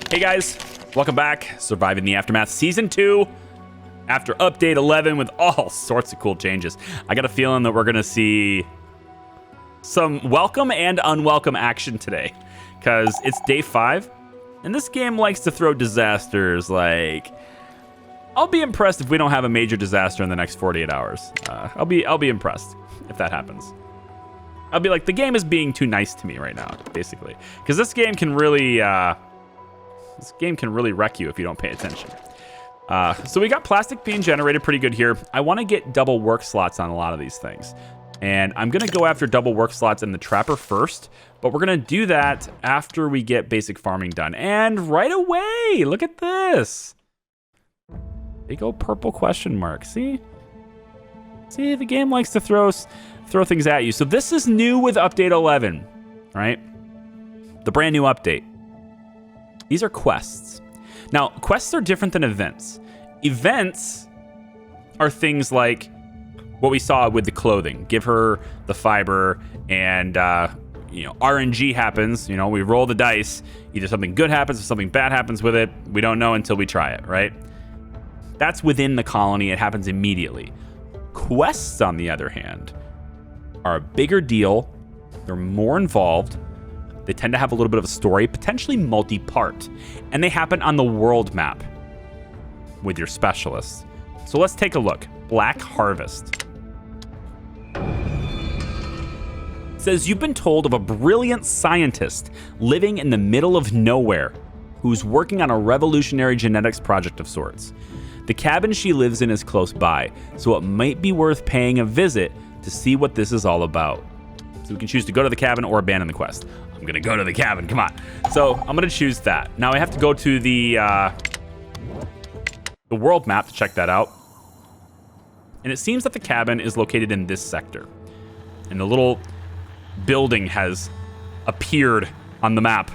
Hey guys, welcome back. Surviving the Aftermath Season 2 after Update 11 with all sorts of cool changes. I got a feeling that we're going to see some welcome and unwelcome action today because it's day 5 and this game likes to throw disasters. Like, I'll be impressed if we don't have a major disaster in the next 48 hours. I'll be impressed if that happens. I'll be like, the game is being too nice to me right now, basically, because this game can really wreck you if you don't pay attention. So we got plastic being generated pretty good here. I want to get double work slots on a lot of these things. And I'm going to go after double work slots in the trapper first, but we're going to do that after we get basic farming done. And right away, look at this. Big old purple question mark. See, the game likes to throw things at you. So this is new with Update 11, right? The brand new update. These are quests. Now, quests are different than events. Events are things like what we saw with the clothing. Give her the fiber and, RNG happens. We roll the dice. Either something good happens or something bad happens with it. We don't know until we try it, right? That's within the colony. It happens immediately. Quests, on the other hand, are a bigger deal. They're more involved. They tend to have a little bit of a story, potentially multi-part, and they happen on the world map with your specialists. So let's take a look. Black Harvest. It says you've been told of a brilliant scientist living in the middle of nowhere who's working on a revolutionary genetics project of sorts. The cabin she lives in is close by, so it might be worth paying a visit to see what this is all about. So we can choose to go to the cabin or abandon the quest. I'm gonna go to the cabin, come on. So I'm gonna choose that. Now I have to go to the world map to check that out. And it seems that the cabin is located in this sector. And the little building has appeared on the map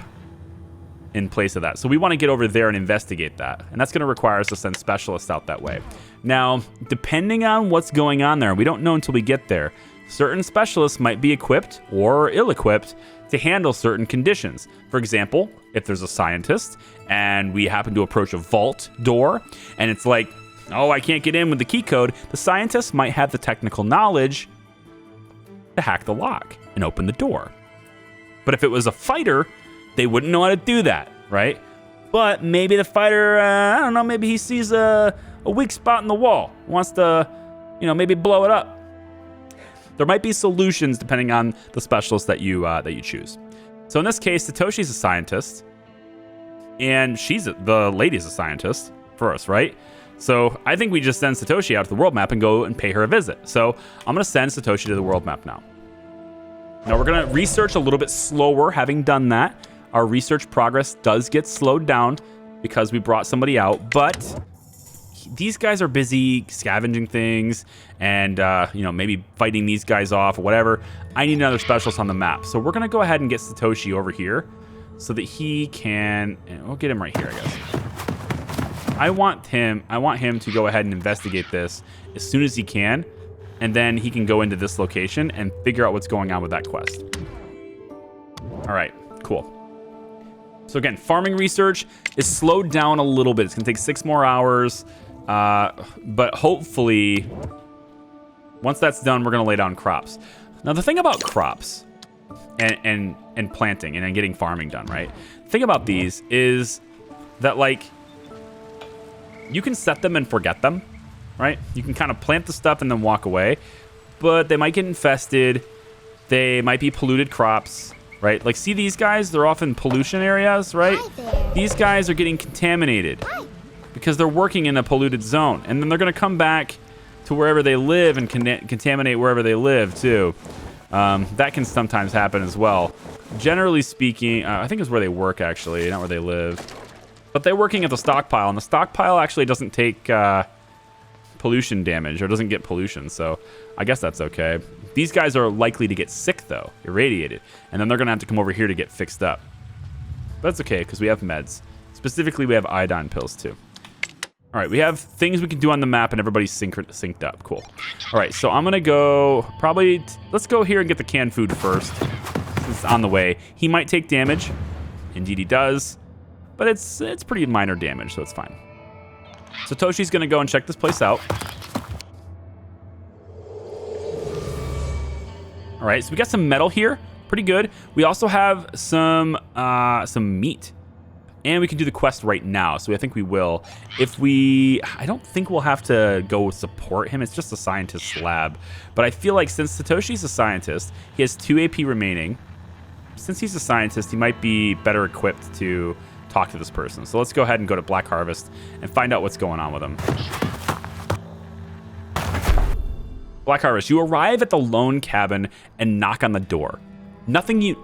in place of that. So we wanna get over there and investigate that. And that's gonna require us to send specialists out that way. Now, depending on what's going on there, we don't know until we get there, certain specialists might be equipped or ill-equipped to handle certain conditions. For example, if there's a scientist and we happen to approach a vault door and it's like, oh, I can't get in with the key code, the scientist might have the technical knowledge to hack the lock and open the door. But if it was a fighter, they wouldn't know how to do that, right? But maybe the fighter, I don't know, maybe he sees a weak spot in the wall, wants to, maybe blow it up. There might be solutions depending on the specialist that you choose. So in this case, Satoshi's a scientist, and the lady's a scientist for us, right? So I think we just send Satoshi out to the world map and go and pay her a visit. So I'm gonna send Satoshi to the world map now. Now we're gonna research a little bit slower. Having done that, our research progress does get slowed down because we brought somebody out, but these guys are busy scavenging things and, maybe fighting these guys off or whatever. I need another specialist on the map. So we're going to go ahead and get Satoshi over here so that he can, and we'll get him right here, I guess. I want him to go ahead and investigate this as soon as he can. And then he can go into this location and figure out what's going on with that quest. All right, cool. So again, farming research is slowed down a little bit. It's going to take 6 more hours. But hopefully, once that's done, we're going to lay down crops. Now, the thing about crops and planting and then getting farming done, right? The thing about these is that, like, you can set them and forget them, right? You can kind of plant the stuff and then walk away, but they might get infested. They might be polluted crops, right? Like, see these guys? They're often pollution areas, right? These guys are getting contaminated because they're working in a polluted zone. And then they're going to come back to wherever they live and contaminate wherever they live, too. That can sometimes happen as well. Generally speaking, I think it's where they work, actually, not where they live. But they're working at the stockpile, and the stockpile actually doesn't take pollution damage or doesn't get pollution, so I guess that's okay. These guys are likely to get sick, though, irradiated, and then they're going to have to come over here to get fixed up. But that's okay, because we have meds. Specifically, we have iodine pills, too. All right, we have things we can do on the map, and everybody's synced up. Cool. All right, so I'm going to go let's go here and get the canned food first. It's on the way. He might take damage. Indeed, he does. but it's pretty minor damage, so it's fine. Satoshi's gonna go and check this place out. All right, so we got some metal here, pretty good. We also have some meat, and we can do the quest right now. So I think we will. I don't think we'll have to go support him. It's just a scientist's lab, but I feel like since Satoshi's a scientist, he has 2 AP remaining. Since he's a scientist, he might be better equipped to talk to this person. So let's go ahead and go to Black Harvest and find out what's going on with him. Black Harvest, you arrive at the lone cabin and knock on the door. Nothing. You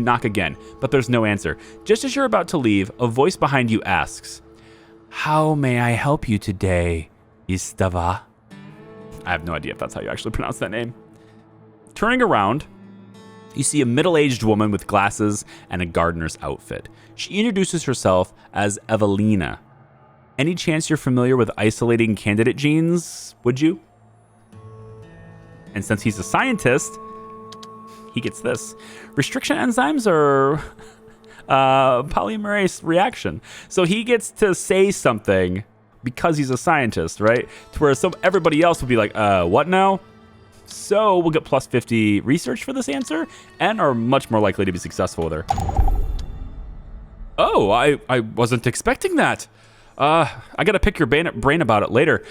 knock again, but there's no answer. Just as you're about to leave, a voice behind you asks, "How may I help you today, Istava?" I have no idea if that's how you actually pronounce that name. Turning around, you see a middle-aged woman with glasses and a gardener's outfit. She introduces herself as Evelina. Any chance you're familiar with isolating candidate genes, would you? And since he's a scientist, he gets this. Restriction enzymes are polymerase reaction. So he gets to say something because he's a scientist, right? To where everybody else would be like, what now? So we'll get plus 50 research for this answer and are much more likely to be successful with her. Oh, I wasn't expecting that. I gotta pick your brain about it later.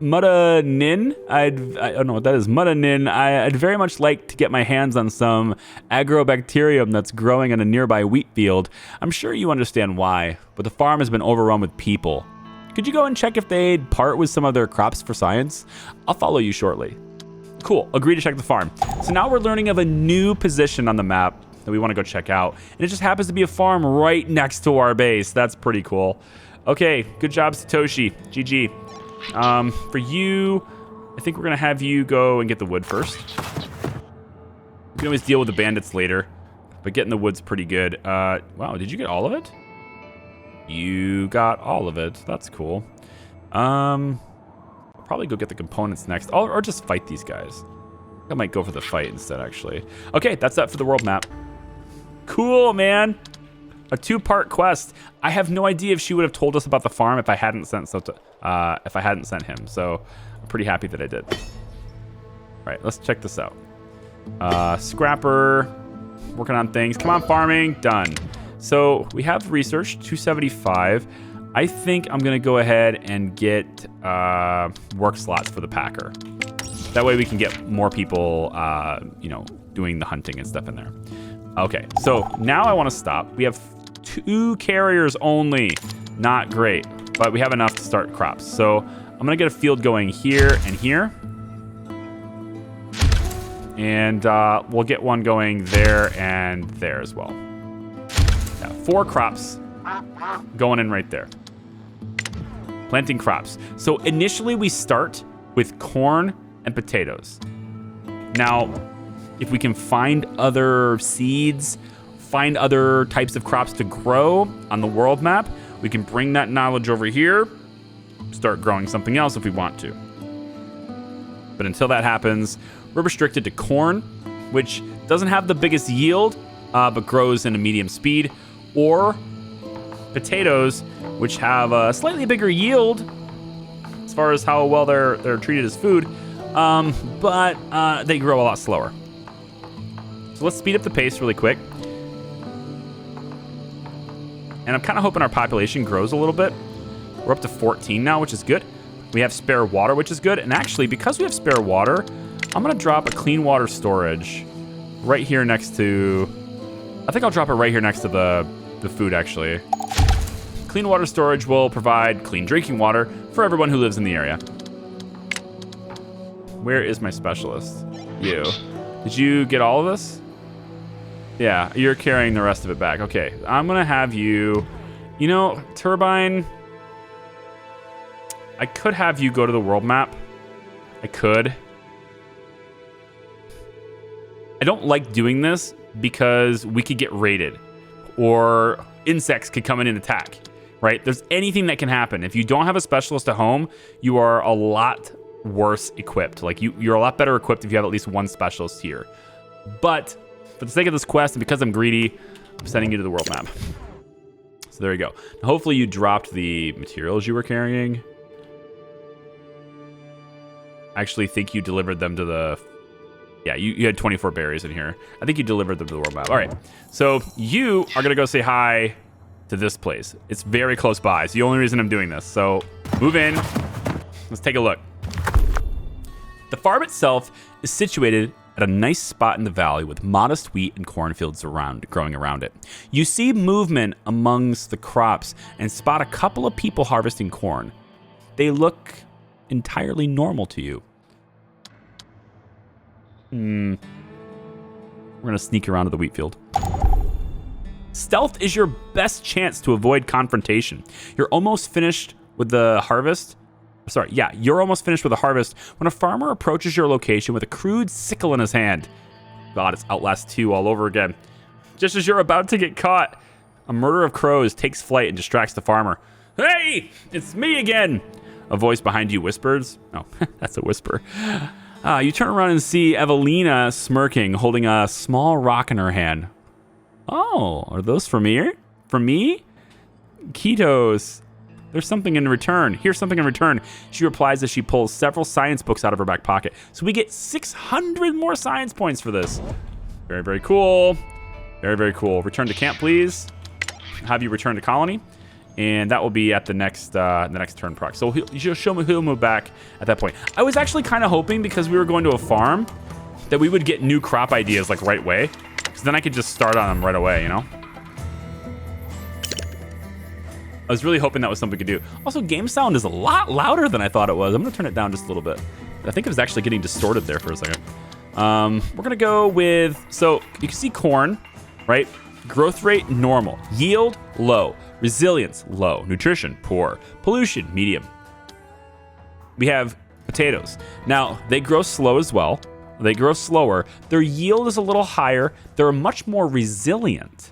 Mutanin, I don't know what that is. Mutanin, I'd very much like to get my hands on some agrobacterium that's growing in a nearby wheat field. I'm sure you understand why, but the farm has been overrun with people. Could you go and check if they'd part with some of their crops for science? I'll follow you shortly. Cool, agree to check the farm. So now we're learning of a new position on the map that we want to go check out. And it just happens to be a farm right next to our base. That's pretty cool. Okay, good job, Satoshi. GG. For you, I think we're going to have you go and get the wood first. We can always deal with the bandits later, but getting the wood's pretty good. Wow, did you get all of it? You got all of it. That's cool. I'll probably go get the components next, or just fight these guys. I might go for the fight instead, actually. Okay, that's that for the world map. Cool, man. A 2-part quest. I have no idea if she would have told us about the farm if I hadn't sent him. So I'm pretty happy that I did. All right, let's check this out. Scrapper, working on things. Come on, farming, done. So we have research, 275. I think I'm gonna go ahead and get work slots for the packer. That way we can get more people, doing the hunting and stuff in there. Okay, so now I want to stop. We have 2 carriers only. Not great, but we have enough to start crops. So I'm gonna get a field going here and here. And we'll get one going there and there as well. Yeah, 4 crops going in right there. Planting crops. So initially we start with corn and potatoes. Now, if we can find other seeds, find other types of crops to grow on the world map, we can bring that knowledge over here, start growing something else if we want to. But until that happens, we're restricted to corn, which doesn't have the biggest yield, but grows in a medium speed, or potatoes, which have a slightly bigger yield as far as how well they're treated as food, but they grow a lot slower. So let's speed up the pace really quick. And I'm kind of hoping our population grows a little bit. We're up to 14 now, which is good. We have spare water, which is good. And actually, because we have spare water, I'm going to drop a clean water storage right here next to... I think I'll drop it right here next to the food, actually. Clean water storage will provide clean drinking water for everyone who lives in the area. Where is my specialist? You. Did you get all of this? Yeah, you're carrying the rest of it back. Okay, I'm going to have you... turbine... I could have you go to the world map. I could. I don't like doing this because we could get raided or insects could come in and attack, right? There's anything that can happen. If you don't have a specialist at home, you are a lot worse equipped. Like you're a lot better equipped if you have at least one specialist here. But for the sake of this quest and because I'm greedy, sending you to the world map. So there you go. Now, hopefully you dropped the materials you were carrying. I actually think you delivered them to the... Yeah, you had 24 berries in here. I think you delivered them to the world map. All right. So you are going to go say hi to this place. It's very close by. It's the only reason I'm doing this. So move in. Let's take a look. The farm itself is situated at a nice spot in the valley with modest wheat and cornfields growing around it. You see movement amongst the crops and spot a couple of people harvesting corn. They look entirely normal to you. We're going to sneak around to the wheat field. Stealth is your best chance to avoid confrontation. You're almost finished with the harvest. You're almost finished with the harvest when a farmer approaches your location with a crude sickle in his hand. God, it's Outlast 2 all over again. Just as you're about to get caught, a murder of crows takes flight and distracts the farmer. Hey, it's me again. A voice behind you whispers. Oh, that's a whisper. You turn around and see Evelina smirking, holding a small rock in her hand. Oh, are those for me? For me? Ketos. There's something in return. Here's something in return. She replies as she pulls several science books out of her back pocket. So we get 600 more science points for this. Very, very cool. Very, very cool. Return to camp, please. Have you return to colony. And that will be at the next turn proc. So he'll move back at that point. I was actually kind of hoping, because we were going to a farm, that we would get new crop ideas like right away. Because then I could just start on them right away, you know? I was really hoping that was something we could do. Also, game sound is a lot louder than I thought it was. I'm going to turn it down just a little bit. I think it was actually getting distorted there for a second. We're going to go with... So, you can see corn, right? Growth rate, normal. Yield, low. Resilience, low. Nutrition, poor. Pollution, medium. We have potatoes. Now, they grow slow as well. They grow slower. Their yield is a little higher. They're much more resilient.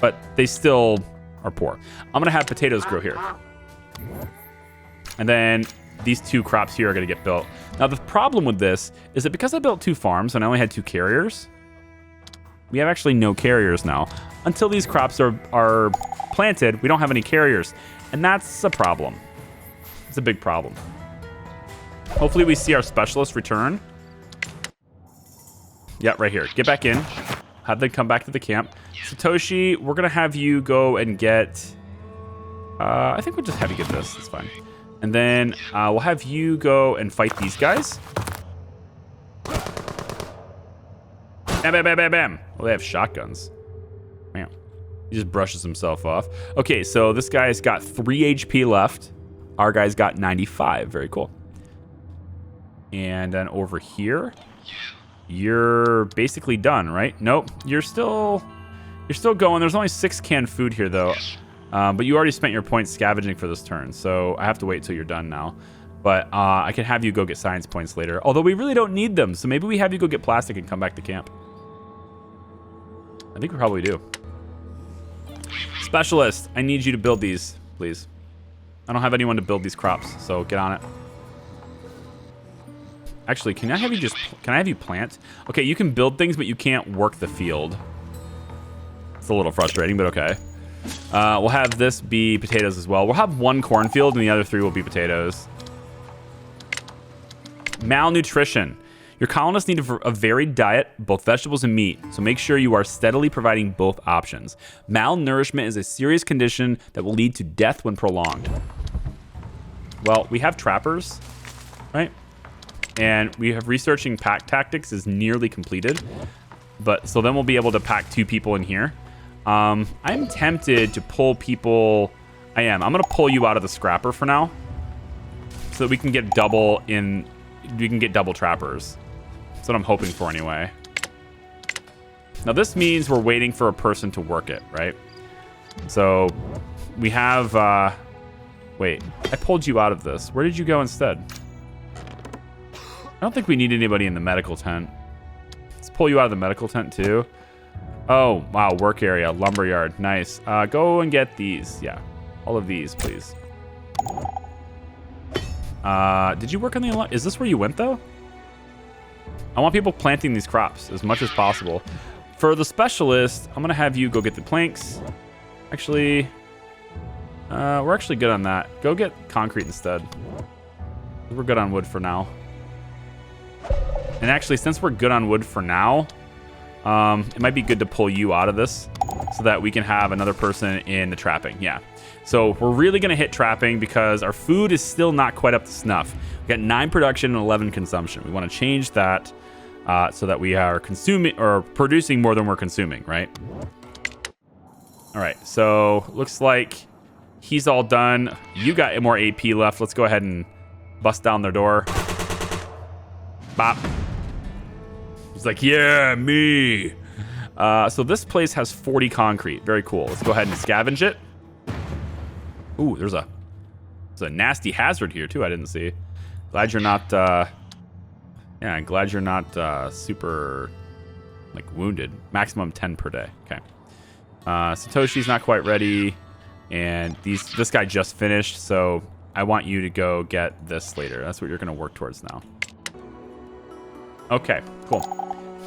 But they still are poor. I'm going to have potatoes grow here. And then these two crops here are going to get built. Now, the problem with this is that because I built 2 farms and I only had 2 carriers, we have actually no carriers now. Until these crops are planted, we don't have any carriers. And that's a problem. It's a big problem. Hopefully we see our specialist return. Yeah, right here. Get back in. Have them come back to the camp. Satoshi, we're going to have you go and get... I think we'll just have you get this. It's fine. And then we'll have you go and fight these guys. Bam, bam, bam, bam, bam. Oh, they have shotguns. Man. He just brushes himself off. Okay, so this guy's got 3 HP left. Our guy's got 95. Very cool. And then over here, you're basically done, right? Nope, you're still going. There's only 6 canned food here, though. But you already spent your points scavenging for this turn, so I have to wait till you're done now. But I can have you go get science points later, although we really don't need them. So maybe we have you go get plastic and come back to camp. I think we probably do. Specialist, I need you to build these, please. I don't have anyone to build these crops, so get on it. Actually, can I have you plant? Okay, you can build things, but you can't work the field. It's a little frustrating, but okay. We'll have this be potatoes as well. We'll have 1 cornfield, and the other 3 will be potatoes. Malnutrition. Your colonists need a varied diet, both vegetables and meat, so make sure you are steadily providing both options. Malnourishment is a serious condition that will lead to death when prolonged. Well, we have trappers, right? And we have researching pack tactics is nearly completed. But so then we'll be able to pack 2 people in here. I'm tempted to pull people. I'm going to pull you out of the scrapper for now, so that we can get double trappers. That's what I'm hoping for anyway. Now this means we're waiting for a person to work it, right? So we have, wait, I pulled you out of this. Where did you go instead? I don't think we need anybody in the medical tent. Let's pull you out of the medical tent too. Oh, wow, work area, lumberyard, nice. Go and get these, yeah. All of these, please. Did you work on the, is this where you went though? I want people planting these crops as much as possible. For the specialist, I'm going to have you go get the planks. Actually, we're actually good on that. Go get concrete instead. We're good on wood for now. And actually, since we're good on wood for now, it might be good to pull you out of this so that we can have another person in the trapping. Yeah. So we're really going to hit trapping because our food is still not quite up to snuff. We got 9 production and 11 consumption. We want to change that so that we are consuming or producing more than we're consuming, right? All right. So looks like he's all done. You got more AP left. Let's go ahead and bust down their door. Bop. He's like, yeah, me. So this place has 40 concrete. Very cool. Let's go ahead and scavenge it. Ooh, there's a nasty hazard here too. I didn't see. Glad you're not. Yeah, I'm glad you're not super like wounded. Maximum 10 per day. Okay. Satoshi's not quite ready, and this guy just finished. So I want you to go get this later. That's what you're gonna work towards now. Okay, cool.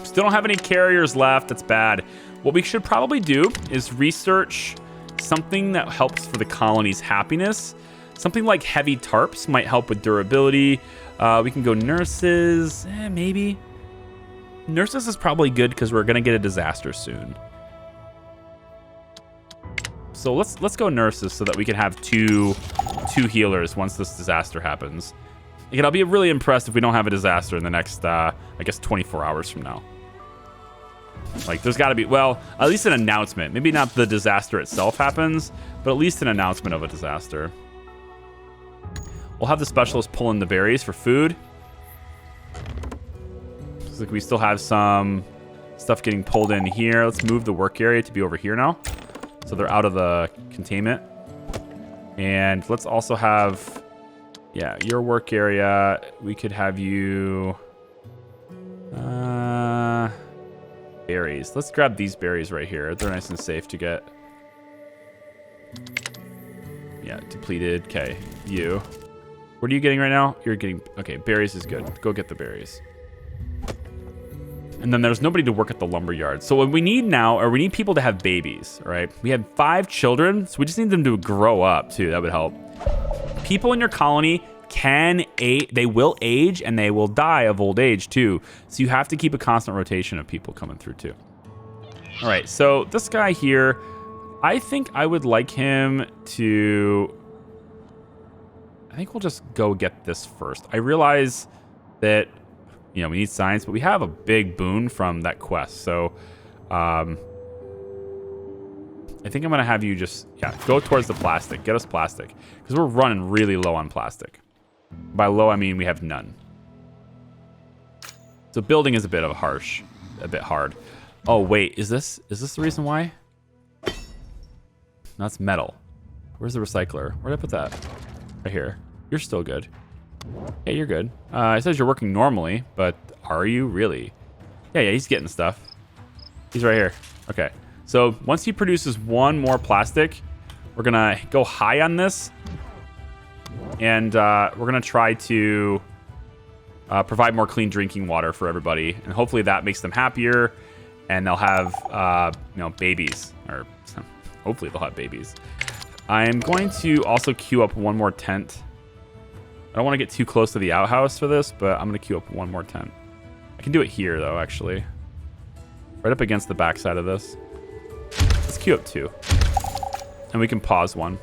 Still don't have any carriers left. That's bad. What we should probably do is research something that helps for the colony's happiness. Something like heavy tarps might help with durability. We can go nurses, maybe. Nurses is probably good because we're gonna get a disaster soon. So let's go nurses so that we can have two healers once this disaster happens. Again, I'll be really impressed if we don't have a disaster in the next, I guess, 24 hours from now. Like, there's got to be, well, at least an announcement. Maybe not the disaster itself happens, but at least an announcement of a disaster. We'll have the specialist pull in the berries for food. Looks like we still have some stuff getting pulled in here. Let's move the work area to be over here now. So they're out of the containment. And let's also have, yeah, your work area. We could have you... berries. Let's grab these berries right here. They're nice and safe to get. Yeah, depleted. Okay, you. What are you getting right now? You're getting... Okay, berries is good. Go get the berries. And then there's nobody to work at the lumber yard. So what we need now, or we need people to have babies, right? We have 5 children, so we just need them to grow up too. That would help. People in your colony they will age and they will die of old age too. So you have to keep a constant rotation of people coming through too. All right, so this guy here, I think I would like him to... I think we'll just go get this first. I realize that, you know, we need science, but we have a big boon from that quest. So I think I'm going to have you just, yeah, go towards the plastic. Get us plastic. Because we're running really low on plastic. By low, I mean we have none. So building is a bit hard. Oh, wait, is this the reason why? No, that's metal. Where's the recycler? Where'd I put that? Right here. You're still good. Yeah, you're good. It says you're working normally, but are you really? Yeah, he's getting stuff. He's right here. Okay. So once he produces 1 more plastic, we're gonna go high on this. And we're going to try to provide more clean drinking water for everybody. And hopefully that makes them happier. And they'll have, babies. Or hopefully they'll have babies. I'm going to also queue up 1 more tent. I don't want to get too close to the outhouse for this, but I'm going to queue up 1 more tent. I can do it here, though, actually. Right up against the backside of this. Let's queue up 2. And we can pause 1.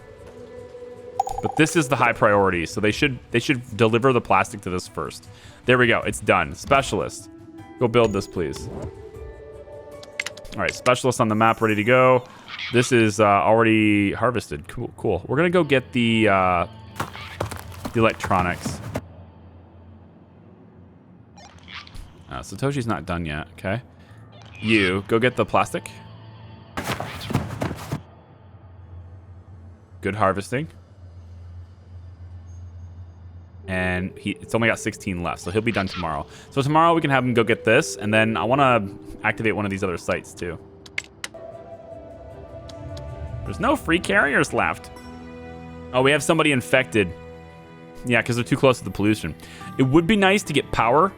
But this is the high priority, so they should deliver the plastic to this first. There we go. It's done. Specialist. Go build this, please. All right, specialist on the map, ready to go. This is already harvested. Cool. We're going to go get the electronics. Satoshi's not done yet, okay? You, go get the plastic. Good harvesting. And it's only got 16 left, so he'll be done tomorrow. So tomorrow we can have him go get this, and then I want to activate one of these other sites too. There's no free carriers left. Oh, we have somebody infected. Yeah, because they're too close to the pollution. It would be nice to get power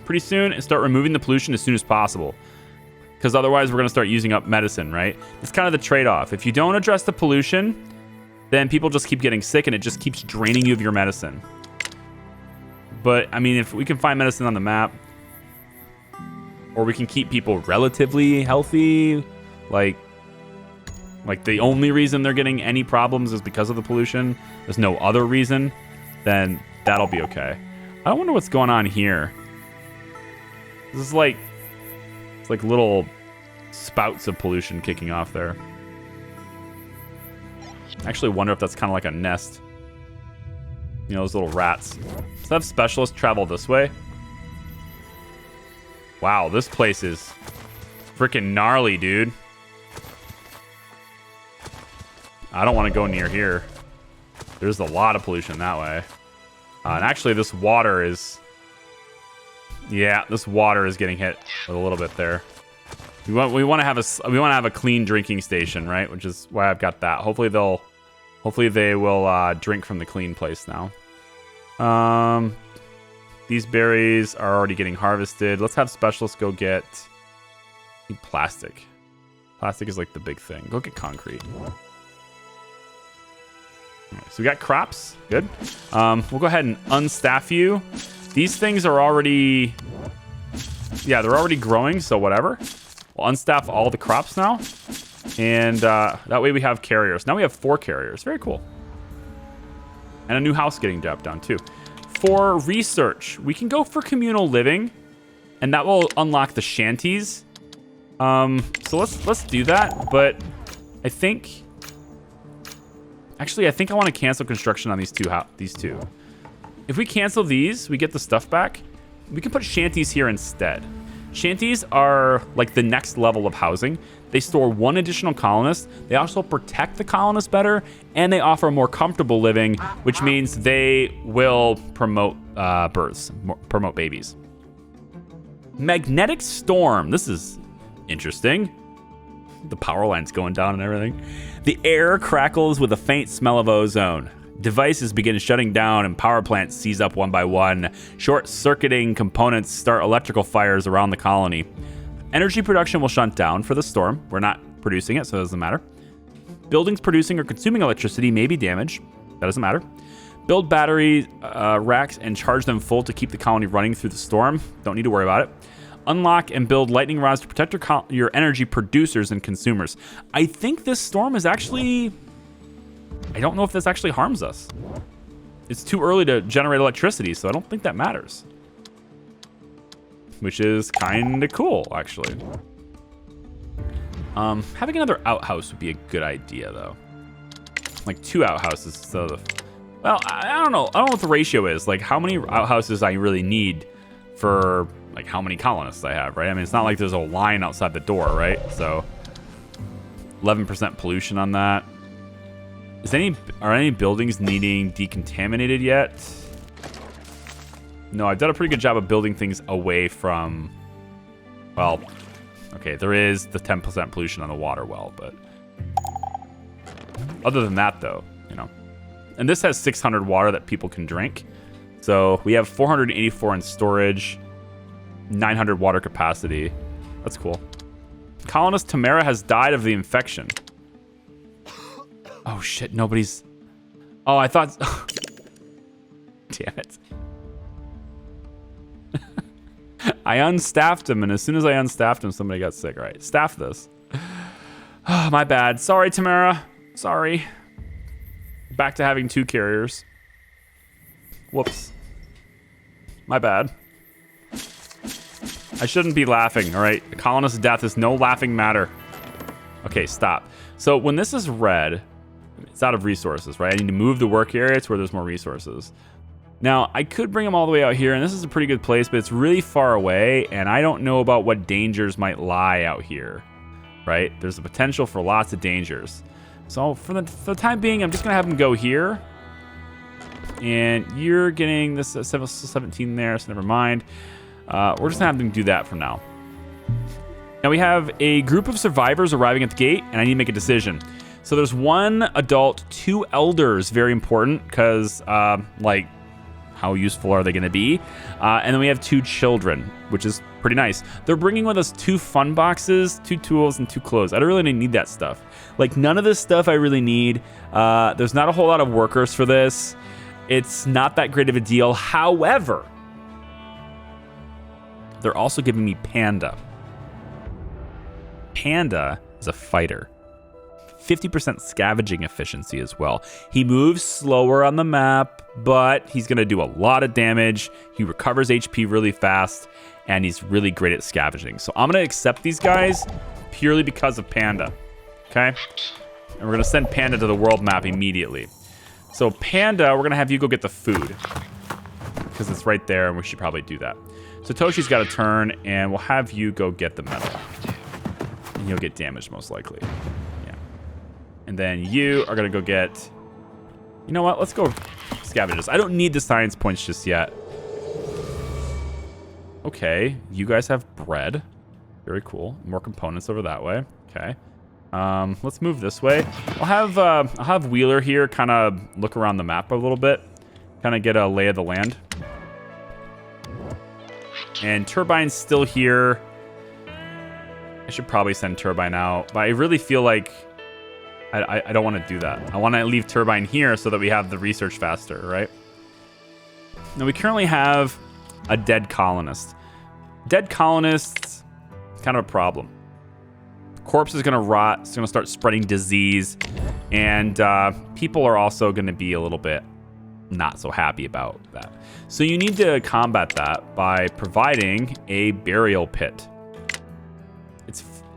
pretty soon and start removing the pollution as soon as possible. because otherwise we're going to start using up medicine, right? It's kind of the trade-off. If you don't address the pollution, then people just keep getting sick, and it just keeps draining you of your medicine. But, I mean, if we can find medicine on the map, or we can keep people relatively healthy, like the only reason they're getting any problems is because of the pollution, there's no other reason, then that'll be okay. I wonder what's going on here. This is like, it's like little spouts of pollution kicking off there. I actually wonder if that's kind of like a nest. You know, those little rats. Let's have specialists travel this way. Wow, this place is freaking gnarly, dude. I don't want to go near here. There's a lot of pollution that way. And actually, this water is... Yeah, this water is getting hit a little bit there. We want to have a clean drinking station, right? Which is why I've got that. Hopefully they will drink from the clean place now. These berries are already getting harvested. Let's have specialists go get plastic. Plastic is like the big thing. Go get concrete. Right, so we got crops. Good. We'll go ahead and unstaff you. These things are already... Yeah, they're already growing, so whatever. We'll unstaff all the crops now. And that way we have carriers. Now we have 4 carriers. Very cool. And a new house getting dropped down, too. For research, we can go for communal living. And that will unlock the shanties. So let's do that. But I think... Actually, I think I want to cancel construction on these two. If we cancel these, we get the stuff back. We can put shanties here instead. Shanties are like the next level of housing. They store 1 additional colonist. They also protect the colonists better, and they offer more comfortable living, which means they will promote births, promote babies. Magnetic storm. This is interesting. The power line's going down and everything. The air crackles with a faint smell of ozone. Devices begin shutting down and power plants seize up one by one. Short-circuiting components start electrical fires around the colony. Energy production will shut down for the storm. We're not producing it, so it doesn't matter. Buildings producing or consuming electricity may be damaged. That doesn't matter. Build battery racks and charge them full to keep the colony running through the storm. Don't need to worry about it. Unlock and build lightning rods to protect your energy producers and consumers. I think this storm is actually... I don't know if this actually harms us. It's too early to generate electricity, so I don't think that matters. Which is kind of cool, actually. Having another outhouse would be a good idea, though. Like 2 outhouses. So, well, I don't know. I don't know what the ratio is. Like, how many outhouses I really need for, like, how many colonists I have, right? I mean, it's not like there's a line outside the door, right? So, 11% pollution on that. Are any buildings needing decontaminated yet? No, I've done a pretty good job of building things away from... Well, okay, there is the 10% pollution on the water well, but... Other than that, though, you know. And this has 600 water that people can drink. So we have 484 in storage, 900 water capacity. That's cool. Colonist Tamara has died of the infection. Oh, shit, nobody's... Oh, I thought... Damn it. I unstaffed him, and as soon as I unstaffed him, somebody got sick. All right, staff this. Oh, my bad. Sorry, Tamara. Sorry. Back to having 2 carriers. Whoops. My bad. I shouldn't be laughing, all right? A colonist's death is no laughing matter. Okay, stop. So when this is red... It's out of resources, right? I need to move the work area to where there's more resources. Now, I could bring them all the way out here, and this is a pretty good place, but it's really far away, and I don't know about what dangers might lie out here, right? There's a potential for lots of dangers. So for the time being, I'm just going to have them go here. And you're getting this 17 there, so never mind. We're just going to have them do that for now. Now, we have a group of survivors arriving at the gate, and I need to make a decision. So there's 1 adult, 2 elders, very important, because, like, How useful are they going to be? And then we have 2 children, which is pretty nice. They're bringing with us 2 fun boxes, 2 tools, and 2 clothes. I don't really need that stuff. Like, none of this stuff I really need. There's not a whole lot of workers for this. It's not that great of a deal. However, they're also giving me Panda. Panda is a fighter. 50% scavenging efficiency as well. He moves slower on the map, but he's going to do a lot of damage. He recovers HP really fast, and he's really great at scavenging. So I'm going to accept these guys purely because of Panda. Okay? And we're going to send Panda to the world map immediately. So Panda, we're going to have you go get the food, because it's right there, and we should probably do that. Satoshi's got a turn, and we'll have you go get the metal. And you'll get damaged most likely. And then you are going to go get... You know what? Let's go scavengers. I don't need the science points just yet. Okay. You guys have bread. Very cool. More components over that way. Okay. Let's move this way. I'll have Wheeler here kind of look around the map a little bit. Kind of get a lay of the land. And Turbine's still here. I should probably send Turbine out. But I really feel like... I don't want to do that. I want to leave Turbine here so that we have the research faster, right? Now, we currently have a dead colonist. Dead colonists, kind of a problem. The corpse is going to rot. It's going to start spreading disease. And people are also going to be a little bit not so happy about that. So you need to combat that by providing a burial pit.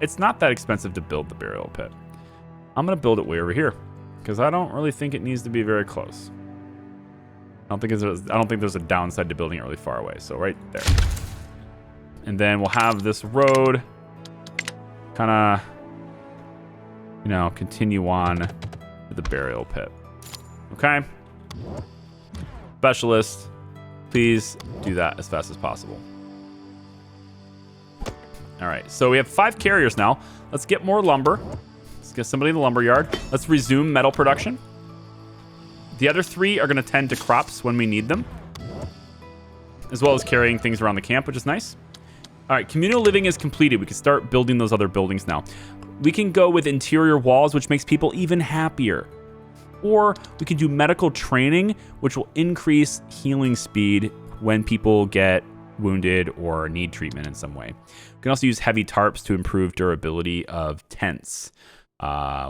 It's not that expensive to build the burial pit. I'm going to build it way over here because I don't really think it needs to be very close. I don't think there's a downside to building it really far away. So right there. And then we'll have this road kind of, continue on to the burial pit. Okay? Specialist, please do that as fast as possible. All right, so we have 5 carriers now. Let's get more lumber. Let's get somebody in the lumber yard. Let's resume metal production. The other 3 are going to tend to crops when we need them, as well as carrying things around the camp, which is nice. All right, communal living is completed. We can start building those other buildings now. We can go with interior walls, which makes people even happier. Or we can do medical training, which will increase healing speed when people get wounded or need treatment in some way. We can also use heavy tarps to improve durability of tents,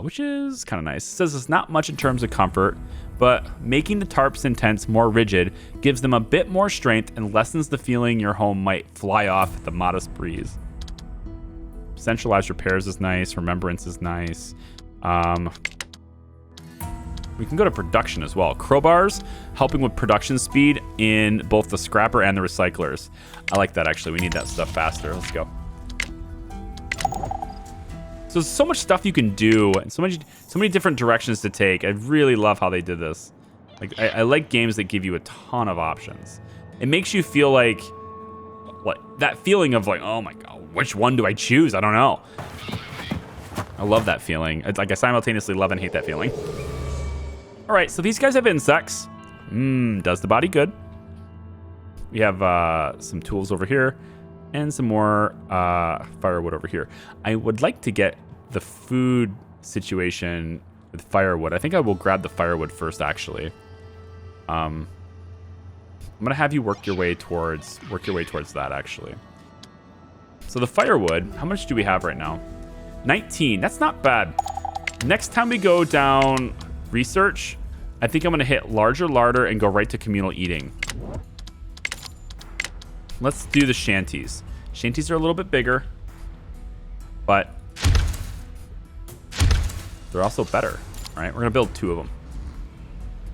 which is kind of nice. It says it's not much in terms of comfort, but making the tarps and tents more rigid gives them a bit more strength and lessens the feeling your home might fly off at the modest breeze. Centralized repairs is nice. Remembrance is nice. We can go to production as well. Crowbars, helping with production speed in both the scrapper and the recyclers. I like that, actually. We need that stuff faster. Let's go. So there's so much stuff you can do and so many different directions to take. I really love how they did this. Like, I like games that give you a ton of options. It makes you feel like that feeling of like, oh my God, which one do I choose? I don't know. I love that feeling. It's like I simultaneously love and hate that feeling. All right, so these guys have insects. Does the body good. We have some tools over here and some more firewood over here. I would like to get the food situation with firewood. I think I will grab the firewood first, actually. I'm gonna have you work your way towards that, actually. So the firewood, how much do we have right now? 19. That's not bad. Next time we go down research, I think I'm going to hit larger larder and go right to communal eating. Let's do the shanties. Shanties are a little bit bigger, but they're also better. All right, we're going to build 2 of them.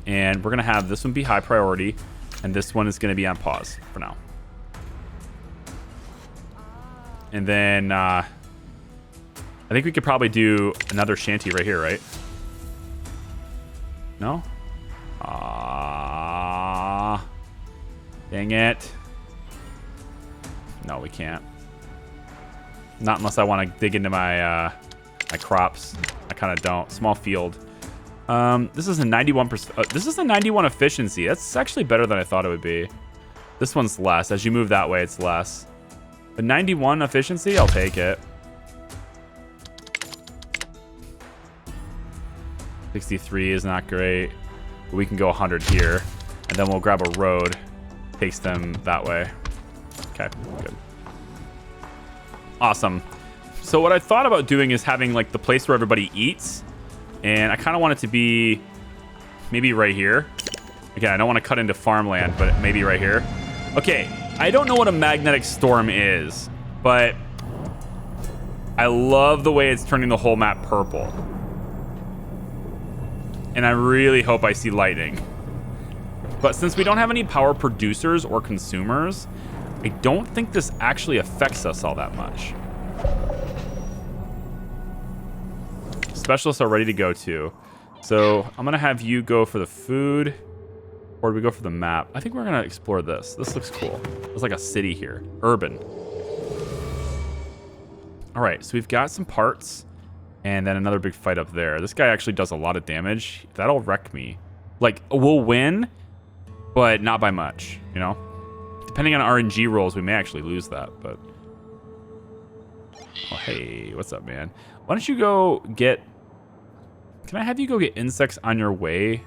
And we're going to have this one be high priority, and this one is going to be on pause for now. And then I think we could probably do another shanty right here, right? No? Dang it. No, we can't. Not unless I want to dig into my my crops. I kind of don't. Small field. This is a 91%. This is a 91 efficiency. That's actually better than I thought it would be. This one's less. As you move that way, it's less. But 91 efficiency, I'll take it. 63 is not great. But we can go 100 here. And then we'll grab a road. Takes them that way. Okay, good. Awesome. So what I thought about doing is having like the place where everybody eats. And I kind of want it to be maybe right here. Again, I don't want to cut into farmland, but maybe right here. Okay, I don't know what a magnetic storm is, but I love the way it's turning the whole map purple. And I really hope I see lightning. But since we don't have any power producers or consumers, I don't think this actually affects us all that much. Specialists are ready to go to. So I'm going to have you go for the food. Or do we go for the map? I think we're going to explore this. This looks cool. There's like a city here. Urban. All right, so we've got some parts. And then another big fight up there. This guy actually does a lot of damage. That'll wreck me. Like, we'll win, but not by much, you know? Depending on RNG rolls, we may actually lose that, but... Oh, hey, what's up, man? Why don't you go get... Can I have you go get insects on your way?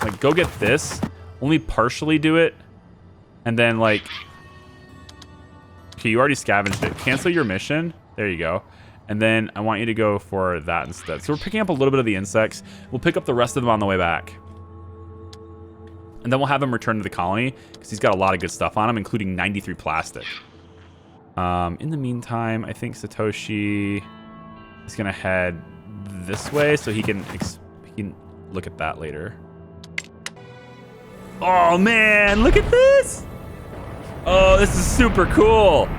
Like, go get this. Only partially do it. And then, like... Okay, you already scavenged it. Cancel your mission. There you go. And then I want you to go for that instead. So we're picking up a little bit of the insects. We'll pick up the rest of them on the way back. And then we'll have him return to the colony because he's got a lot of good stuff on him, including 93 plastic. In the meantime, I think Satoshi is going to head this way so he can look at that later. Oh, man, look at this. Oh, this is super cool.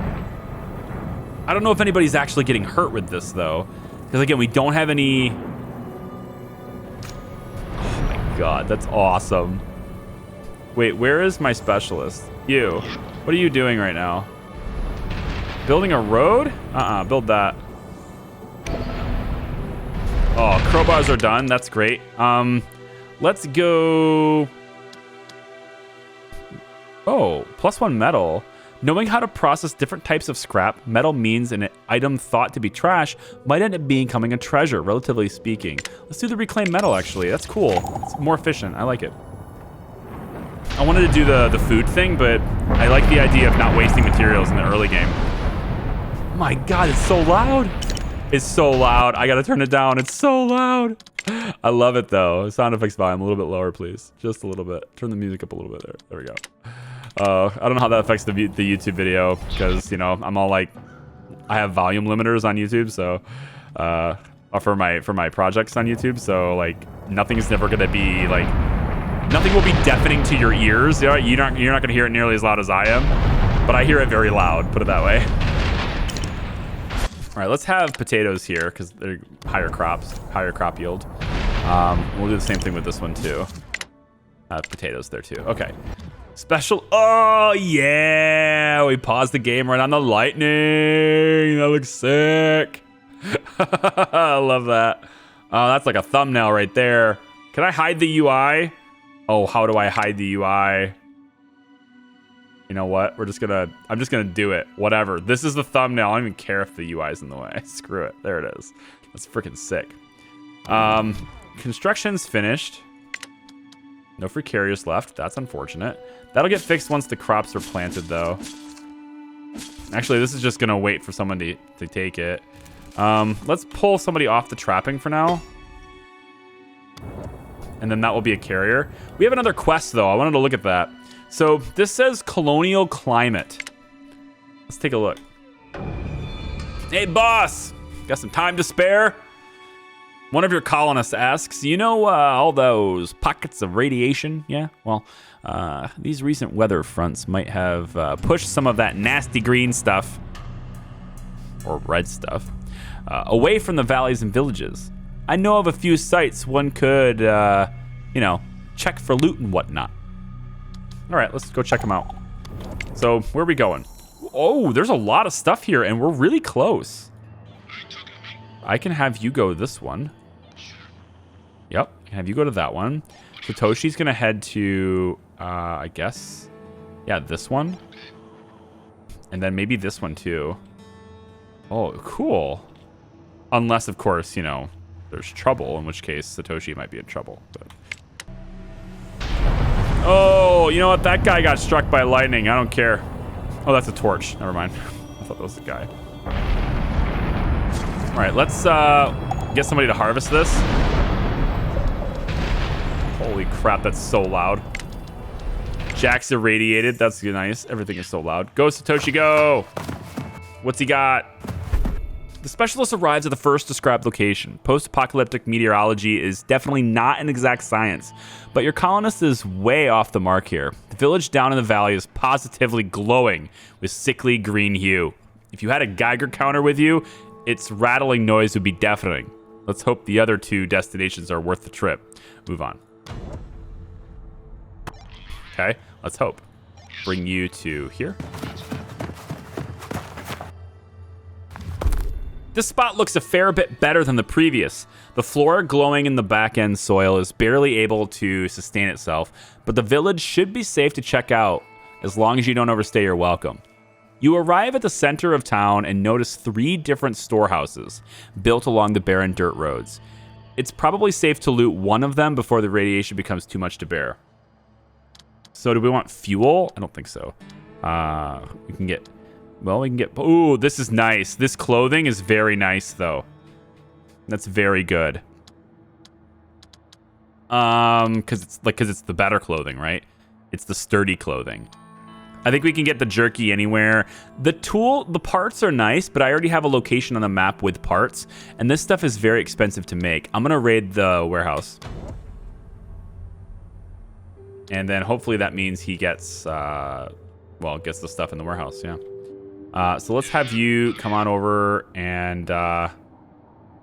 I don't know if anybody's actually getting hurt with this, though. Because, again, we don't have any... Oh, my God, that's awesome. Wait, where is my specialist? You. What are you doing right now? Building a road? Build that. Oh, crowbars are done. That's great. Let's go... Oh, +1 metal. Knowing how to process different types of scrap, metal means an item thought to be trash might end up becoming a treasure, relatively speaking. Let's do the reclaimed metal, actually. That's cool. It's more efficient. I like it. I wanted to do the food thing, but I like the idea of not wasting materials in the early game. My God, it's so loud. It's so loud. I gotta turn it down. It's so loud. I love it, though. Sound effects volume a little bit lower, please. Just a little bit. Turn the music up a little bit there. There we go. I don't know how that affects the YouTube video because, you know, I'm all like, I have volume limiters on YouTube, so for my projects on YouTube, so like nothing's never gonna be like, nothing will be deafening to your ears. You're not gonna hear it nearly as loud as I am, but I hear it very loud. Put it that way. All right, let's have potatoes here because they're higher crop yield. We'll do the same thing with this one too. Potatoes there too. Okay. Special. Oh, yeah. We paused the game right on the lightning. That looks sick. I love that. Oh, that's like a thumbnail right there. Can I hide the UI? Oh, how do I hide the UI? You know what? I'm just going to do it. Whatever. This is the thumbnail. I don't even care if the UI is in the way. Screw it. There it is. That's freaking sick. Construction's finished. No free carriers left. That's unfortunate. That'll get fixed once the crops are planted, though. Actually, this is just going to wait for someone to take it. Let's pull somebody off the trapping for now. And then that will be a carrier. We have another quest, though. I wanted to look at that. So this says colonial climate. Let's take a look. Hey, boss. Got some time to spare? One of your colonists asks, you know all those pockets of radiation? Yeah, well, these recent weather fronts might have pushed some of that nasty green stuff, or red stuff, away from the valleys and villages. I know of a few sites one could, check for loot and whatnot. All right, let's go check them out. So, where are we going? Oh, there's a lot of stuff here, and we're really close. I can have you go this one. Yep, I can have you go to that one. Satoshi's gonna head to, I guess, yeah, this one. And then maybe this one too. Oh, cool. Unless, of course, you know, there's trouble, in which case Satoshi might be in trouble. But... Oh, you know what? That guy got struck by lightning. I don't care. Oh, that's a torch. Never mind. I thought that was the guy. All right, let's get somebody to harvest this. Holy crap, that's so loud. Jack's irradiated. That's nice. Everything is so loud. Go, Satoshi, go! What's he got? The specialist arrives at the first described location. Post-apocalyptic meteorology is definitely not an exact science, but your colonist is way off the mark here. The village down in the valley is positively glowing with sickly green hue. If you had a Geiger counter with you, its rattling noise would be deafening. Let's hope the other two destinations are worth the trip. Move on. Okay, let's hope. Bring you to here. This spot looks a fair bit better than the previous. The floor glowing in the back-end soil is barely able to sustain itself, but the village should be safe to check out as long as you don't overstay your welcome. You arrive at the center of town and notice 3 different storehouses built along the barren dirt roads. It's probably safe to loot one of them before the radiation becomes too much to bear. So do we want fuel? I don't think so. We can get... Well, we can get... Ooh, this is nice. This clothing is very nice, though. That's very good. Because it's the better clothing, right? It's the sturdy clothing. I think we can get the jerky anywhere. The parts are nice, but I already have a location on the map with parts, and this stuff is very expensive to make. I'm gonna raid the warehouse. And then hopefully that means he gets, gets the stuff in the warehouse, yeah. So let's have you come on over and,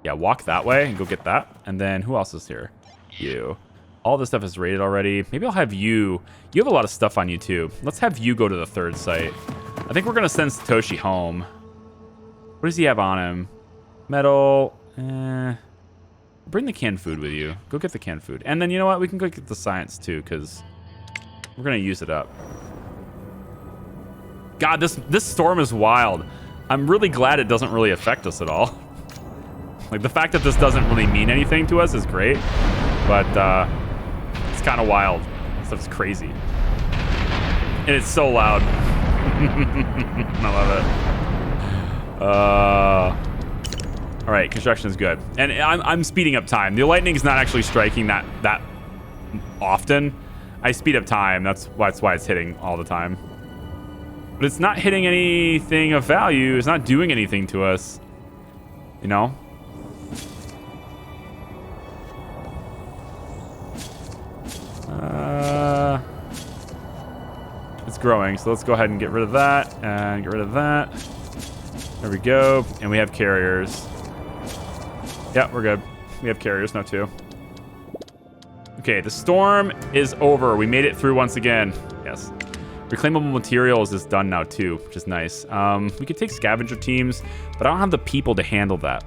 walk that way and go get that. And then who else is here? You. All this stuff is rated already. Maybe I'll have you. You have a lot of stuff on you, too. Let's have you go to the 3rd site. I think we're going to send Satoshi home. What does he have on him? Metal. Bring the canned food with you. Go get the canned food. And then, you know what? We can go get the science, too, because we're going to use it up. God, this storm is wild. I'm really glad it doesn't really affect us at all. Like, the fact that this doesn't really mean anything to us is great. But, it's kind of wild. This stuff's crazy. And it's so loud. I love it. All right, construction is good. And I'm speeding up time. The lightning is not actually striking that often. I speed up time. That's why it's hitting all the time. But it's not hitting anything of value. It's not doing anything to us. You know? It's growing, so let's go ahead and get rid of that and get rid of that. There we go. And we have carriers. Yeah, we're good. We have carriers now too. Okay, the storm is over. We made it through once again. Yes. Reclaimable materials is done now too, which is nice. We could take scavenger teams, but I don't have the people to handle that.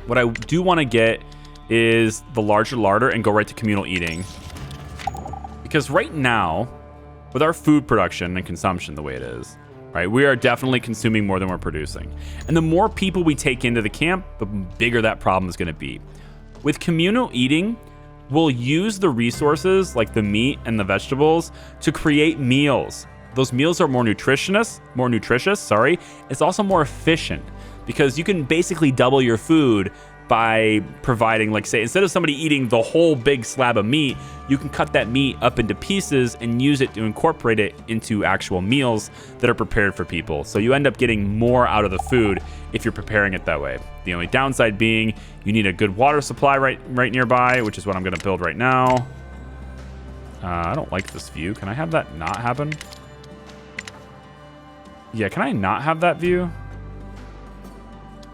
What I do want to get is the larger larder and go right to communal eating. Because right now, with our food production and consumption the way it is, right, we are definitely consuming more than we're producing. And the more people we take into the camp, the bigger that problem is going to be. With communal eating, we'll use the resources like the meat and the vegetables to create meals. Those meals are more nutritious, It's also more efficient because you can basically double your food by providing, like, say, instead of somebody eating the whole big slab of meat, you can cut that meat up into pieces and use it to incorporate it into actual meals that are prepared for people. So you end up getting more out of the food if you're preparing it that way. The only downside being you need a good water supply right nearby, which is what I'm going to build right now. I don't like this view. Can I have that not happen? Yeah, can I not have that view?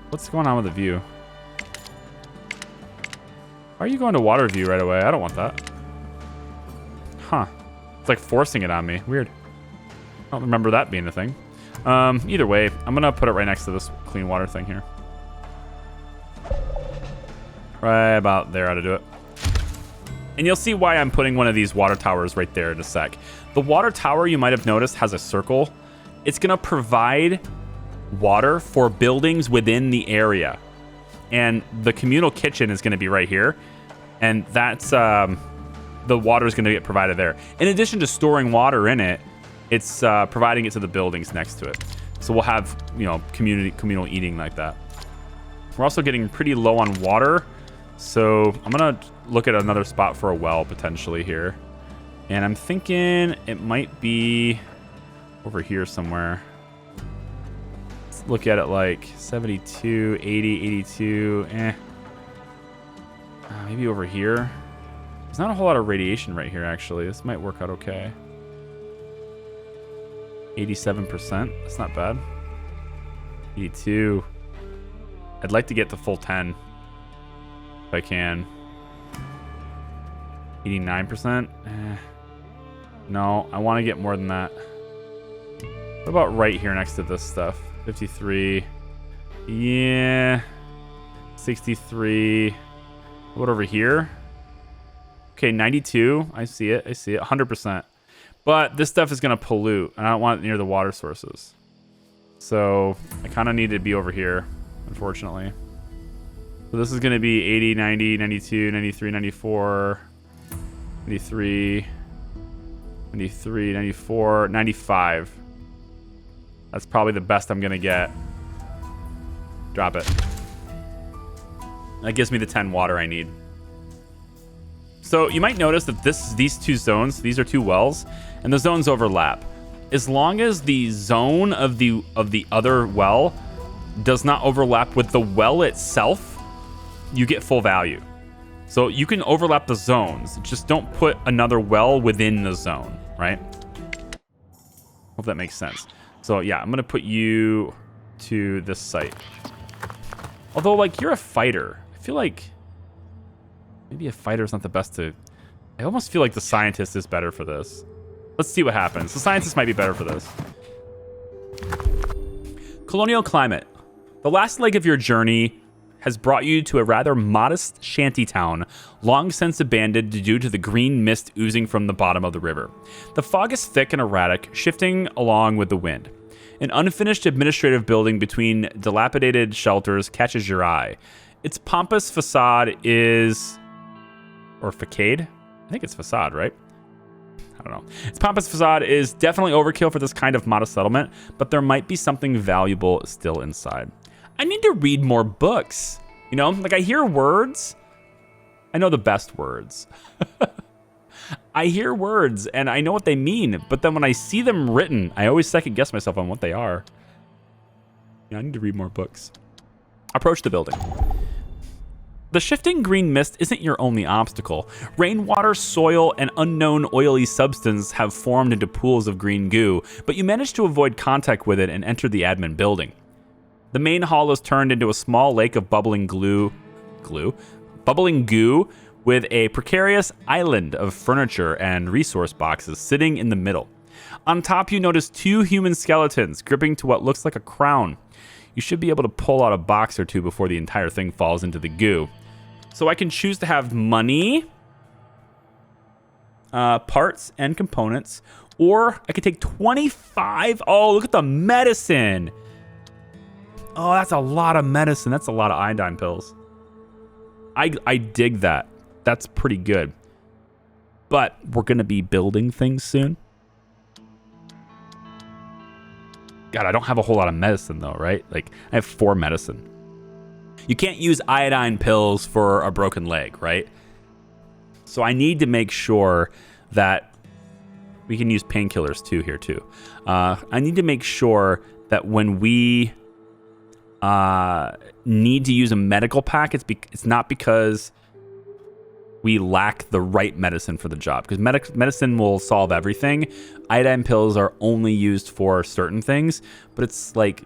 What's going on with the view? Why are you going to water view right away? I don't want that. Huh. It's like forcing it on me. Weird. I don't remember that being a thing. Either way, I'm going to put it right next to this clean water thing here. Right about there ought to do it. And you'll see why I'm putting one of these water towers right there in a sec. The water tower, you might have noticed, has a circle. It's going to provide water for buildings within the area. And the communal kitchen is going to be right here. And that's the water is going to get provided there. In addition to storing water in it, it's providing it to the buildings next to it. So we'll have, you know, communal eating like that. We're also getting pretty low on water. So I'm going to look at another spot for a well potentially here. And I'm thinking it might be over here somewhere. Let's look at it like 72, 80, 82. Maybe over here. There's not a whole lot of radiation right here, actually. This might work out okay. 87%. That's not bad. 82. I'd like to get to full 10 if I can. 89%. No, I want to get more than that. What about right here next to this stuff? 53. Yeah. 63. What over here? Okay, 92. I see it. 100%. But this stuff is going to pollute, and I don't want it near the water sources. So I kind of need to be over here, unfortunately. So this is going to be 80, 90, 92, 93, 94, 93, 93, 94, 95. That's probably the best I'm going to get. Drop it. That gives me the 10 water I need. So you might notice that these two zones, these are two wells, and the zones overlap. As long as the zone of the other well does not overlap with the well itself, you get full value. So you can overlap the zones, just don't put another well within the zone, right? Hope that makes sense. So yeah, I'm gonna put you to this site. Although, like, you're a fighter. I feel like maybe a fighter is not the best to... I almost feel like the scientist is better for this. Let's see what happens. The scientist might be better for this. Colonial climate. The last leg of your journey has brought you to a rather modest shanty town, long since abandoned due to the green mist oozing from the bottom of the river. The fog is thick and erratic, shifting along with the wind. An unfinished administrative building between dilapidated shelters catches your eye. Its pompous facade is... or facade? I think it's facade, right? I don't know. Its pompous facade is definitely overkill for this kind of modest settlement, but there might be something valuable still inside. I need to read more books. You know, like I hear words. I know the best words. I hear words and I know what they mean, but then when I see them written, I always second guess myself on what they are. Yeah, I need to read more books. Approach the building. The shifting green mist isn't your only obstacle. Rainwater, soil, and unknown oily substance have formed into pools of green goo, but you manage to avoid contact with it and enter the admin building. The main hall is turned into a small lake of bubbling goo with a precarious island of furniture and resource boxes sitting in the middle. On top, you notice two human skeletons gripping to what looks like a crown. You should be able to pull out a box or two before the entire thing falls into the goo. So I can choose to have money, parts and components, or I could take 25. Oh, look at the medicine. Oh, that's a lot of medicine. That's a lot of iodine pills. I dig that. That's pretty good. But we're going to be building things soon. God, I don't have a whole lot of medicine though, right? Like, I have 4 medicine. You can't use iodine pills for a broken leg, right? So I need to make sure that we can use painkillers too here too. I need to make sure that when we need to use a medical pack, it's not because we lack the right medicine for the job, because medicine will solve everything. Iodine pills are only used for certain things, but it's like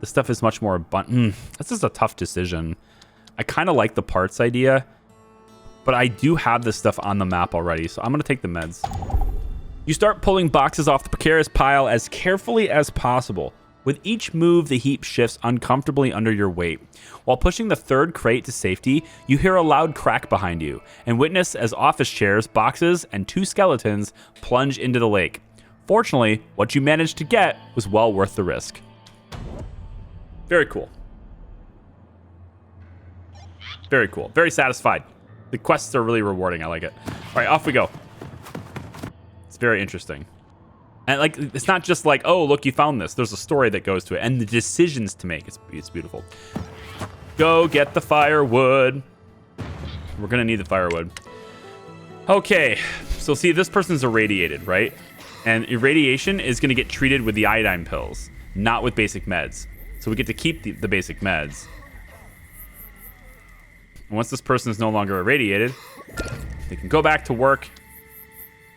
the stuff is much more abundant. This is a tough decision. I kind of like the parts idea, but I do have this stuff on the map already, so I'm going to take the meds. You start pulling boxes off the precarious pile as carefully as possible. With each move, the heap shifts uncomfortably under your weight. While pushing the third crate to safety, you hear a loud crack behind you and witness as office chairs, boxes, and 2 skeletons plunge into the lake. Fortunately, what you managed to get was well worth the risk. Very cool. Very cool. Very satisfied. The quests are really rewarding. I like it. All right, off we go. It's very interesting. And like, it's not just like, oh, look, you found this. There's a story that goes to it and the decisions to make. It's beautiful. Go get the firewood. We're going to need the firewood. Okay. So see, this person's irradiated, right? And irradiation is going to get treated with the iodine pills, not with basic meds. So we get to keep the basic meds. And once this person is no longer irradiated, they can go back to work.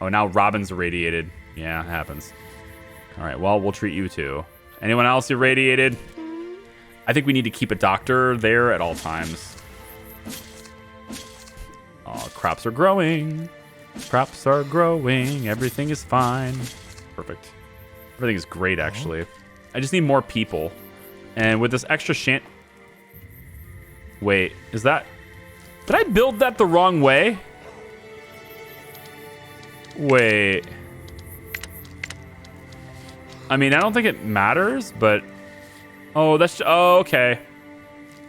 Oh, now Robin's irradiated. Yeah, it happens. All right, well, we'll treat you too. Anyone else irradiated? I think we need to keep a doctor there at all times. Oh, crops are growing. Crops are growing. Everything is fine. Perfect. Everything is great, actually. I just need more people. And with this extra Wait, is that... Did I build that the wrong way? Wait... I mean, I don't think it matters, but... Oh, that's... Oh, okay.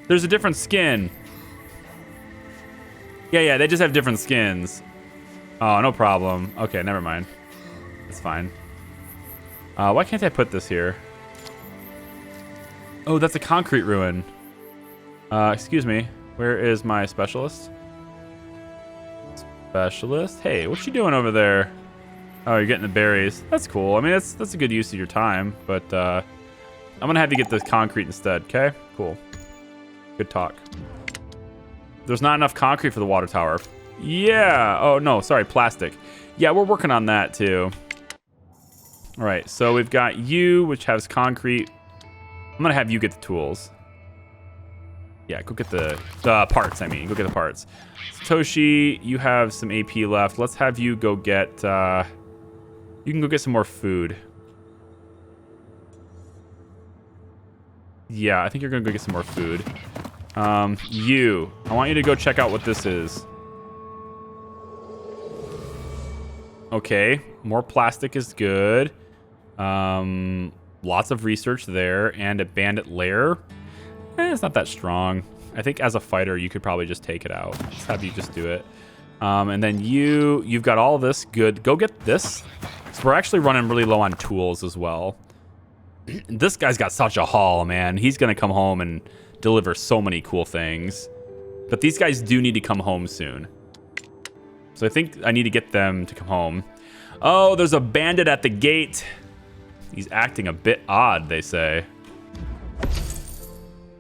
There's a different skin. Yeah, they just have different skins. Oh, no problem. Okay, never mind. It's fine. Why can't I put this here? Oh, that's a concrete ruin. Excuse me. Where is my specialist? Specialist? Hey, what you doing over there? Oh, you're getting the berries. That's cool. I mean, that's a good use of your time, but I'm gonna have you get the concrete instead, okay? Cool. Good talk. There's not enough concrete for the water tower. Yeah. Oh, no, sorry, plastic. Yeah, we're working on that too. All right, so we've got you, which has concrete. I'm gonna have you get the tools. Yeah, go get the parts, I mean. Go get the parts. Satoshi, you have some AP left. Let's have you go get... you can go get some more food. Yeah, I think you're going to go get some more food. I want you to go check out what this is. Okay, more plastic is good. Lots of research there, and a bandit lair. It's not that strong. I think as a fighter, you could probably just take it out. Just have you just do it. And then you've got all this. Good. Go get this. So we're actually running really low on tools as well. This guy's got such a haul, man. He's going to come home and deliver so many cool things. But these guys do need to come home soon. So I think I need to get them to come home. Oh, there's a bandit at the gate. He's acting a bit odd, they say.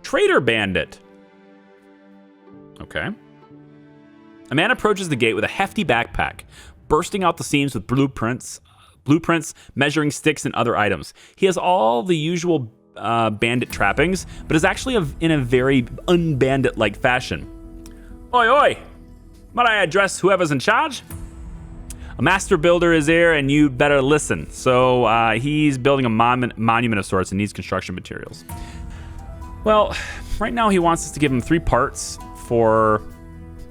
Trader bandit. Okay. A man approaches the gate with a hefty backpack, bursting out the seams with blueprints, measuring sticks, and other items. He has all the usual bandit trappings, but is actually in a very unbandit-like fashion. Oi, oi! Might I address whoever's in charge? A master builder is here, and you better listen. So he's building a monument of sorts and needs construction materials. Well, right now he wants us to give him 3 parts for...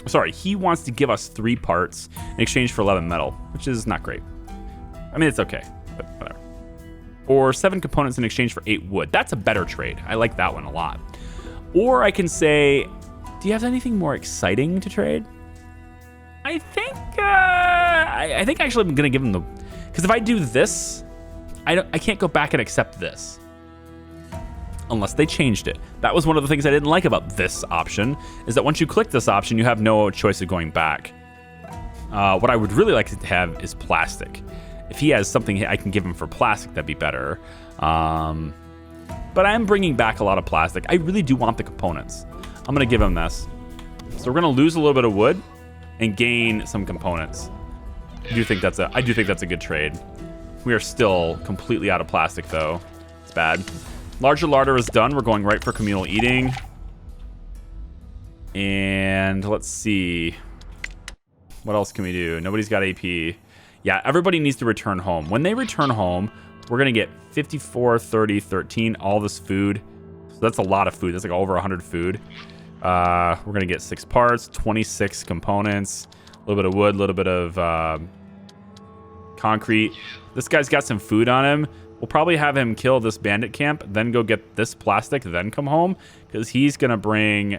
Sorry, he wants to give us 3 parts in exchange for 11 metal, which is not great. I mean, it's okay, but whatever. Or 7 components in exchange for 8 wood. That's a better trade. I like that one a lot. Or I can say, do you have anything more exciting to trade? I think actually I'm gonna give him the... Because if I do this, I can't go back and accept this. Unless they changed it. That was one of the things I didn't like about this option, is that once you click this option, you have no choice of going back. What I would really like to have is plastic. If he has something I can give him for plastic, that'd be better. But I'm bringing back a lot of plastic. I really do want the components. I'm gonna give him this. So we're gonna lose a little bit of wood and gain some components. I do think that's a good trade. We are still completely out of plastic though. It's bad. Larger larder is done. We're going right for communal eating. And let's see. What else can we do? Nobody's got AP. Yeah, everybody needs to return home. When they return home, We're going to get 54, 30, 13, all this food. So that's a lot of food. That's like over 100 food. We're going to get 6 parts, 26 components, a little bit of wood, a little bit of concrete. This guy's got some food on him. We'll probably have him kill this bandit camp, then go get this plastic, then come home, because he's going to bring,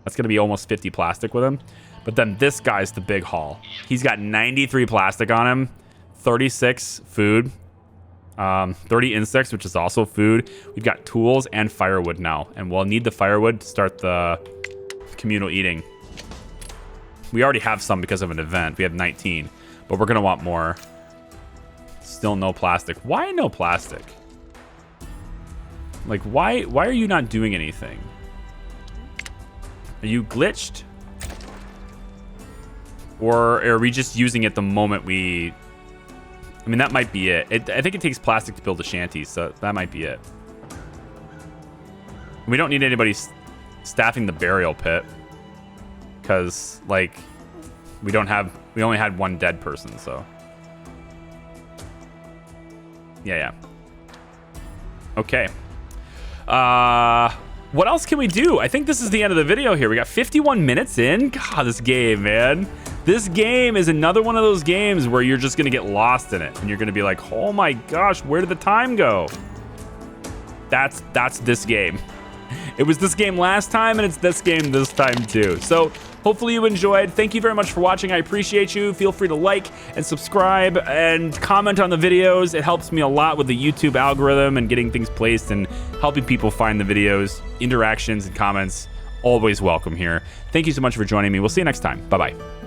that's going to be almost 50 plastic with him. But then this guy's the big haul. He's got 93 plastic on him, 36 food, 30 insects, which is also food. We've got tools and firewood now, and we'll need the firewood to start the communal eating. We already have some because of an event. We have 19, but we're going to want more. Still no plastic. Why no plastic? Like, why are you not doing anything? Are you glitched? Or are we just using it the moment we... I mean, that might be it. I think it takes plastic to build a shanty, so that might be it. We don't need anybody staffing the burial pit. Because, like, we only had one dead person, so... Yeah. Okay. What else can we do? I think this is the end of the video here. We got 51 minutes in. God, this game, man. This game is another one of those games where you're just going to get lost in it. And you're going to be like, oh my gosh, where did the time go? That's this game. It was this game last time, and it's this game this time too. So hopefully you enjoyed. Thank you very much for watching. I appreciate you. Feel free to like and subscribe and comment on the videos. It helps me a lot with the YouTube algorithm and getting things placed and helping people find the videos. Interactions and comments, always welcome here. Thank you so much for joining me. We'll see you next time. Bye-bye.